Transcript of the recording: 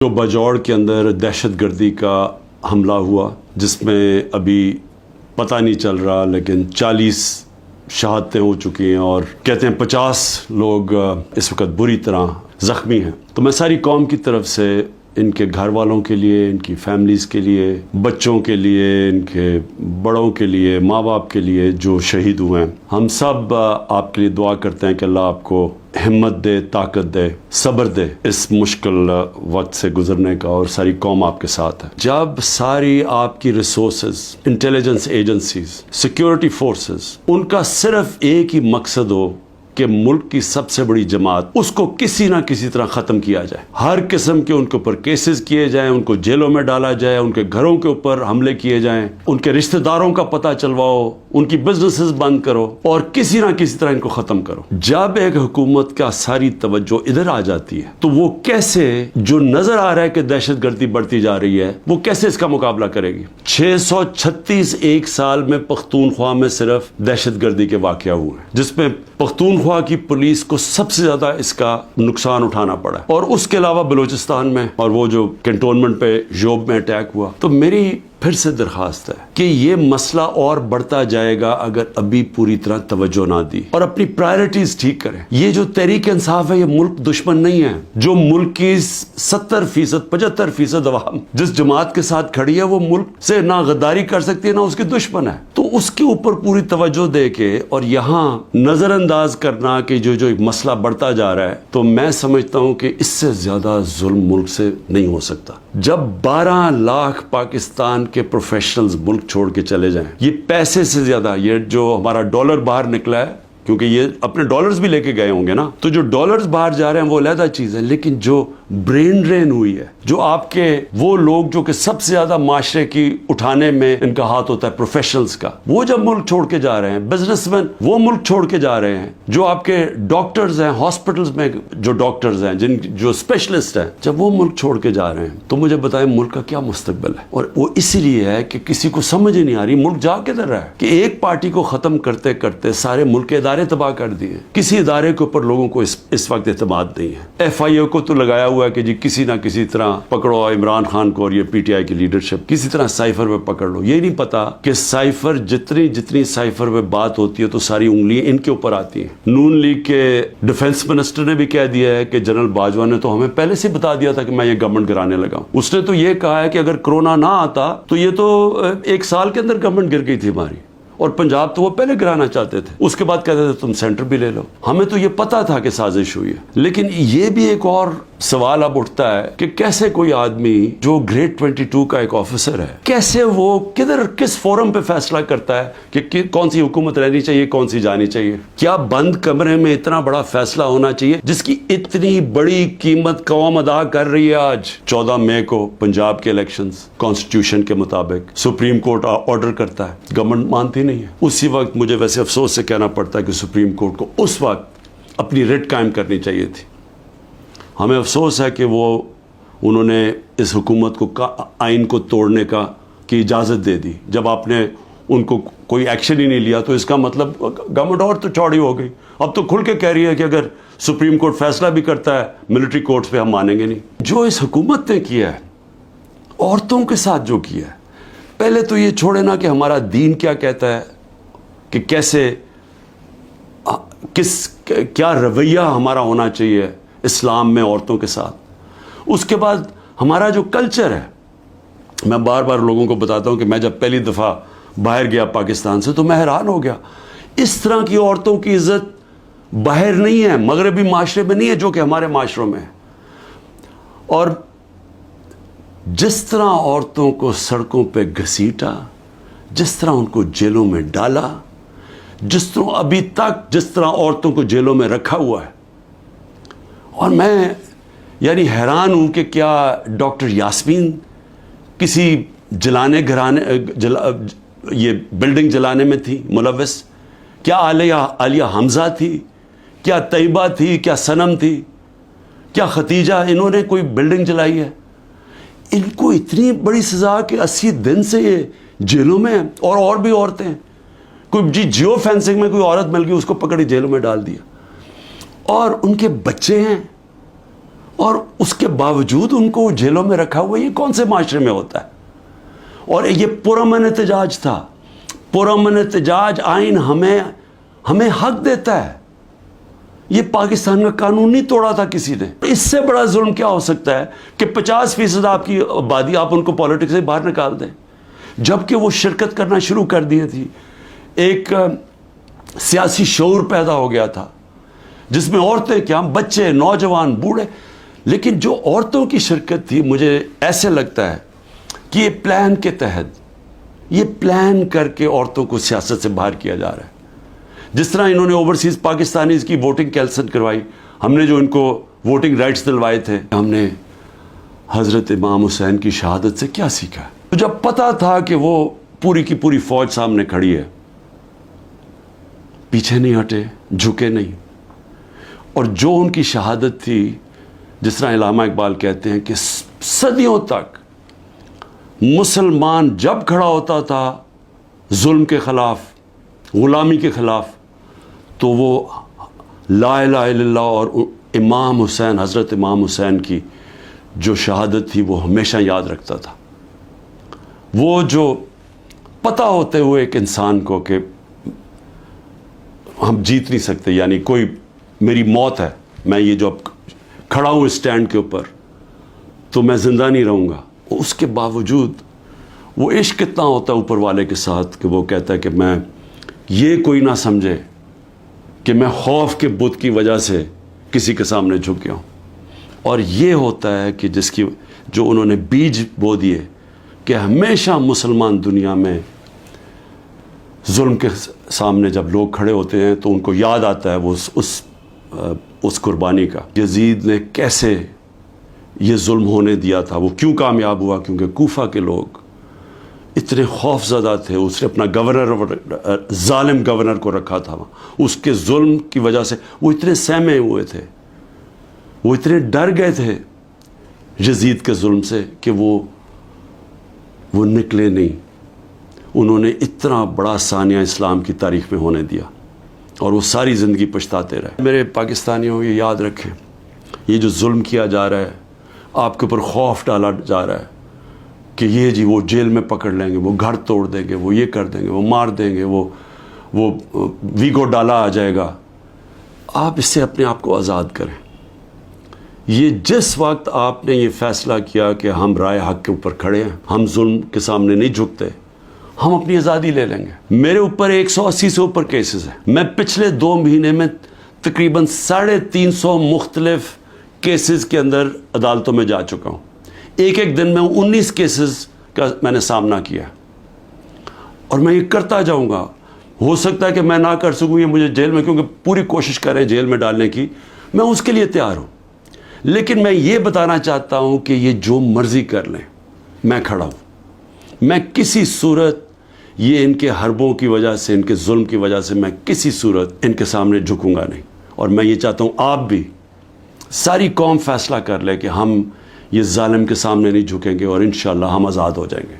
جو बजौड़ के अंदर दहशत गर्दी का हमला हुआ, जिसमें अभी पता नहीं चल रहा, लेकिन 40 शहादतें हो चुकी हैं और कहते हैं 50 लोग इस वक्त बुरी तरह ज़ख्मी हैं। तो मैं सारी कौम की तरफ से इनके घर वालों के लिए, इनकी फैमिलीज़ के लिए, बच्चों के लिए, इनके बड़ों के लिए, माँ बाप के लिए जो शहीद हुए हैं, हम सब आपके लिए दुआ करते हैं कि अल्लाह आपको हिम्मत दे, ताकत दे, सब्र दे इस मुश्किल वक्त से गुजरने का, और सारी कौम आपके साथ है। जब सारी आपकी resources, intelligence agencies, security forces, उनका सिर्फ एक ही मकसद हो कि मुल्क की सबसे बड़ी जमात, उसको किसी ना किसी तरह ख़त्म किया जाए, हर किस्म के उनके ऊपर केसेस किए जाएं, उनको जेलों में डाला जाए, उनके घरों के ऊपर हमले किए जाएं, उनके रिश्तेदारों का पता चलवाओ, उनकी बिजनेसेस बंद करो और किसी ना किसी तरह इनको ख़त्म करो। जब एक हुकूमत का सारी तवज्जो इधर आ जाती है तो वो कैसे, जो नज़र आ रहा है कि दहशत गर्दी बढ़ती जा रही है, वो कैसे इसका मुकाबला करेगी। 636 एक साल में पख्तूनख्वा में सिर्फ दहशत गर्दी के वाक़या हुए हैं, जिसमें पख्तूनख्वा की पुलिस को सबसे ज्यादा इसका नुकसान उठाना पड़ा, और उसके अलावा बलूचिस्तान में और वो जो कैंटोनमेंट पे जोब में अटैक हुआ। तो मेरी फिर से दरखास्त है कि ये मसला और बढ़ता जाएगा अगर अभी पूरी तरह तवज्जो ना दी और अपनी प्रायोरिटीज ठीक करें। ये जो तहरीक इंसाफ है, ये मुल्क दुश्मन नहीं है। जो मुल्क की 70% 75% अवाम जिस जमात के साथ खड़ी है, वो मुल्क से ना गद्दारी कर सकती है, ना उसकी दुश्मन है। तो उसके ऊपर पूरी तवज्जो दे के और यहाँ नजरअंदाज करना कि जो मसला बढ़ता जा रहा है, तो मैं समझता हूँ कि इससे ज्यादा जुल्म मुल्क से नहीं हो सकता। जब 12 लाख पाकिस्तान के प्रोफेशनल्स मुल्क छोड़ के चले जाएं, ये पैसे से ज्यादा, ये जो हमारा डॉलर बाहर निकला है, क्योंकि ये अपने डॉलर्स भी लेके गए होंगे ना, तो जो डॉलर्स बाहर जा रहे हैं वो अलग चीज है, लेकिन जो ब्रेन ड्रेन हुई है, जो आपके वो लोग जो कि सबसे ज्यादा माशरे की उठाने में इनका हाथ होता है, प्रोफेशनल्स का, वो जब मुल्क छोड़ के जा रहे हैं, बिजनेसमैन वो मुल्क छोड़ के जा रहे हैं, जो आपके डॉक्टर्स हैं, हॉस्पिटल्स में जो डॉक्टर्स हैं, जो स्पेशलिस्ट हैं, जब वो मुल्क छोड़ के जा रहे हैं, तो मुझे बताएं मुल्क का क्या मुस्तकबिल है। और वो इसीलिए है कि किसी को समझ ही नहीं आ रही मुल्क जा किधर रहा है, कि एक पार्टी को खत्म करते करते सारे मुल्क के इदारे तबाह कर दिए। किसी इदारे के ऊपर लोगों को इस वक्त एतमाद नहीं है। FIA को तो लगाया हुआ है कि जी किसी ना किसी तरह पकड़ो इमरान खान को और ये PTI की लीडरशिप, किसी तरह साइफर में पकड़ लो। ये नहीं पता कि साइफर जितनी साइफर में बात होती है तो सारी उंगलियां इनके ऊपर आती हैं। नून लीग के डिफेंस मिनिस्टर ने भी कह दिया है कि जनरल बाजवा ने तो हमें पहले से बता दिया था कि मैं ये गवर्नमेंट गिराने लगा हूं। उसने तो ये कहा है कि अगर कोरोना ना आता तो ये तो 1 साल के अंदर गवर्नमेंट गिर गई थी हमारी, और पंजाब तो वो पहले गिराना चाहते थे, उसके बाद कहते थे तुम सेंटर भी ले लो। हमें तो ये पता था कि साजिश हुई है। लेकिन ये भी एक और सवाल अब उठता है कि कैसे कोई आदमी जो ग्रेड 22 का एक ऑफिसर है, कैसे वो किस फोरम पे फैसला करता है कि कौन सी हुकूमत रहनी चाहिए, कौन सी जानी चाहिए। क्या बंद कमरे में इतना बड़ा फैसला होना चाहिए जिसकी इतनी बड़ी कीमत कौम अदा कर रही है। आज 14 मई को पंजाब के इलेक्शंस कॉन्स्टिट्यूशन के मुताबिक सुप्रीम कोर्ट ऑर्डर करता है, गवर्नमेंट मानती नहीं है। उसी वक्त मुझे वैसे अफसोस से कहना पड़ता है कि सुप्रीम कोर्ट को उस वक्त अपनी रिट कायम करनी चाहिए थी। हमें अफसोस है कि उन्होंने इस हुकूमत को आइन को तोड़ने की इजाज़त दे दी। जब आपने उनको कोई एक्शन ही नहीं लिया तो इसका मतलब गवर्नमेंट और तो चौड़ी हो गई। अब तो खुल के कह रही है कि अगर सुप्रीम कोर्ट फैसला भी करता है मिलिट्री कोर्ट्स पे हम मानेंगे नहीं। जो इस हुकूमत ने किया है, औरतों के साथ जो किया है, पहले तो ये छोड़े ना कि हमारा दीन क्या कहता है कि कैसे क्या रवैया हमारा होना चाहिए इस्लाम में औरतों के साथ। उसके बाद हमारा जो कल्चर है, मैं बार बार लोगों को बताता हूं कि मैं जब पहली दफ़ा बाहर गया पाकिस्तान से तो मैं हैरान हो गया। इस तरह की औरतों की इज्जत बाहर नहीं है, मगरबी माशरे में नहीं है जो कि हमारे माशरों में है। और जिस तरह औरतों को सड़कों पे घसीटा, जिस तरह उनको जेलों में डाला, जिस तरह औरतों को जेलों में रखा हुआ है, और मैं यानी हैरान हूं कि क्या डॉक्टर यास्मीन किसी ये बिल्डिंग जलाने में थी मुलव्वस? क्या आलिया हमजा थी? क्या तैयबा थी? क्या सनम थी? क्या खतीजा? इन्होंने कोई बिल्डिंग जलाई है? इनको इतनी बड़ी सजा कि 80 दिन से ये जेलों में है। और भी औरतें हैं, कोई जियो फेंसिंग में कोई औरत मिल गई, उसको पकड़ी जेलों में डाल दिया। और उनके बच्चे हैं اور اس کے باوجود ان کو جیلوں میں رکھا ہوا. یہ کون سے معاشرے میں ہوتا ہے؟ اور یہ پرامن احتجاج تھا. پرامن احتجاج آئین ہمیں حق دیتا ہے. یہ پاکستان کا قانون نہیں توڑا تھا کسی نے. اس سے بڑا ظلم کیا ہو سکتا ہے کہ 50% آپ کی آبادی آپ ان کو پالیٹکس سے باہر نکال دیں، جبکہ وہ شرکت کرنا شروع کر دی تھی. ایک سیاسی شعور پیدا ہو گیا تھا جس میں عورتیں کیا، بچے، نوجوان، بوڑھے. لیکن جو عورتوں کی شرکت تھی، مجھے ایسے لگتا ہے کہ یہ پلان کے تحت، یہ پلان کر کے عورتوں کو سیاست سے باہر کیا جا رہا ہے. جس طرح انہوں نے اوورسیز پاکستانیز کی ووٹنگ کینسل کروائی. ہم نے جو ان کو ووٹنگ رائٹس دلوائے تھے، ہم نے حضرت امام حسین کی شہادت سے کیا سیکھا؟ جب پتا تھا کہ وہ پوری کی پوری فوج سامنے کھڑی ہے، پیچھے نہیں ہٹے، جھکے نہیں. اور جو ان کی شہادت تھی، جس طرح علامہ اقبال کہتے ہیں کہ صدیوں تک مسلمان جب کھڑا ہوتا تھا ظلم کے خلاف، غلامی کے خلاف، تو وہ لا الہ الا اللہ اور امام حسین، حضرت امام حسین کی جو شہادت تھی وہ ہمیشہ یاد رکھتا تھا. وہ جو پتہ ہوتے ہوئے ایک انسان کو کہ ہم جیت نہیں سکتے، یعنی کوئی میری موت ہے، میں یہ جو اب کھڑا ہوں اسٹینڈ کے اوپر تو میں زندہ نہیں رہوں گا، اس کے باوجود وہ عشق کتنا ہوتا ہے اوپر والے کے ساتھ کہ وہ کہتا ہے کہ میں یہ کوئی نہ سمجھے کہ میں خوف کے بت کی وجہ سے کسی کے سامنے جھک گیا ہوں. اور یہ ہوتا ہے کہ جس کی جو انہوں نے بیج بو دیے کہ ہمیشہ مسلمان دنیا میں ظلم کے سامنے جب لوگ کھڑے ہوتے ہیں تو ان کو یاد آتا ہے وہ اس قربانی کا. یزید نے کیسے یہ ظلم ہونے دیا تھا، وہ کیوں کامیاب ہوا؟ کیونکہ کوفہ کے لوگ اتنے خوف زدہ تھے. اس نے اپنا گورنر، ظالم گورنر کو رکھا تھا وہاں، اس کے ظلم کی وجہ سے وہ اتنے سہمے ہوئے تھے، وہ اتنے ڈر گئے تھے یزید کے ظلم سے کہ وہ نکلے نہیں. انہوں نے اتنا بڑا ثانیہ اسلام کی تاریخ میں ہونے دیا اور وہ ساری زندگی پچھتاتے رہے. میرے پاکستانیوں، یہ یاد رکھیں، یہ جو ظلم کیا جا رہا ہے، آپ کے اوپر خوف ڈالا جا رہا ہے کہ یہ جی وہ جیل میں پکڑ لیں گے، وہ گھر توڑ دیں گے، وہ یہ کر دیں گے، وہ مار دیں گے، وہ ویگو ڈالا آ جائے گا. آپ اس سے اپنے آپ کو آزاد کریں. یہ جس وقت آپ نے یہ فیصلہ کیا کہ ہم رائے حق کے اوپر کھڑے ہیں، ہم ظلم کے سامنے نہیں جھکتے، ہم اپنی آزادی لے لیں گے. میرے اوپر 180 سے اوپر کیسز ہیں. میں پچھلے 2 مہینے میں تقریباً 350 مختلف کیسز کے اندر عدالتوں میں جا چکا ہوں. ایک دن میں 19 کیسز کا میں نے سامنا کیا اور میں یہ کرتا جاؤں گا. ہو سکتا ہے کہ میں نہ کر سکوں، یہ مجھے جیل میں، کیونکہ پوری کوشش کریں جیل میں ڈالنے کی، میں اس کے لیے تیار ہوں. لیکن میں یہ بتانا چاہتا ہوں کہ یہ جو مرضی کر لیں، میں کھڑا ہوں. میں کسی صورت یہ ان کے حربوں کی وجہ سے، ان کے ظلم کی وجہ سے میں کسی صورت ان کے سامنے جھکوں گا نہیں. اور میں یہ چاہتا ہوں آپ بھی، ساری قوم فیصلہ کر لے کہ ہم یہ ظالم کے سامنے نہیں جھکیں گے اور انشاءاللہ ہم آزاد ہو جائیں گے.